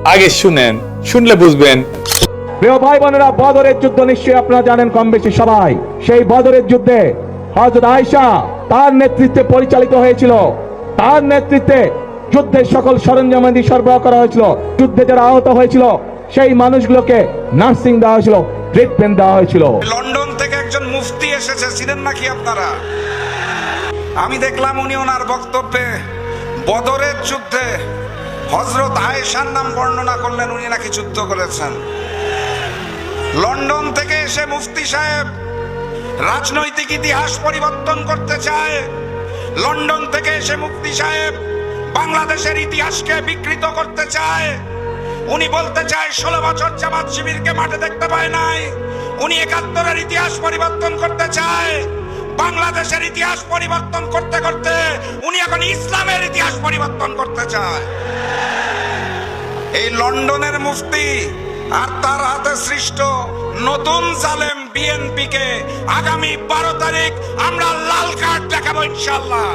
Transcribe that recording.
আগে শুনেন, শুনলে বুঝবেন। প্রিয় ভাই বোনেরা, বদরের যুদ্ধ নিশ্চয়ই আপনারা জানেন কম বেশি সবাই। সেই বদরের যুদ্ধে হযরত আয়েশা তার নেতৃত্বে পরিচালিত হয়েছিল। তার নেতৃত্বে যুদ্ধের সকল সরঞ্জামাদি সরবরাহ করা হয়েছিল। যুদ্ধে যারা আহত হয়েছিল সেই মানুষগুলোকে নার্সিং দেওয়া হয়েছিল, ট্রিটমেন্ট দেওয়া হয়েছিল। লন্ডন থেকে একজন মুফতি এসেছে, ছিলেন নাকি আপনারা? আমি দেখলাম উনি ওনার বক্তব্যে বদরের যুদ্ধে হযরত আয়েশার নাম বর্ণনা করলেন, উনি নাকি যুদ্ধ করেছেন। লন্ডন থেকে এসে মুফতি সাহেব রাজনৈতিক ইতিহাস পরিবর্তন করতে চায়। লন্ডন থেকে এসে মুফতি সাহেব বাংলাদেশের ইতিহাসকে বিকৃত করতে চায়। উনি বলতে চায় 16 বছর জামাত শিবিরকে মাঠে দেখতে পায় নাই। উনি 71-এর ইতিহাস পরিবর্তন করতে চায়। বাংলাদেশের ইতিহাস পরিবর্তন করতে করতে উনি এখন ইসলামের ইতিহাস পরিবর্তন করতে চায়। এই লন্ডনের মুফতি আর তার হাতে সৃষ্ট নতুন জালেম বিএনপি কে আগামী 12 তারিখ আমরা লাল কার্ড দেখাবো ইনশাআল্লাহ।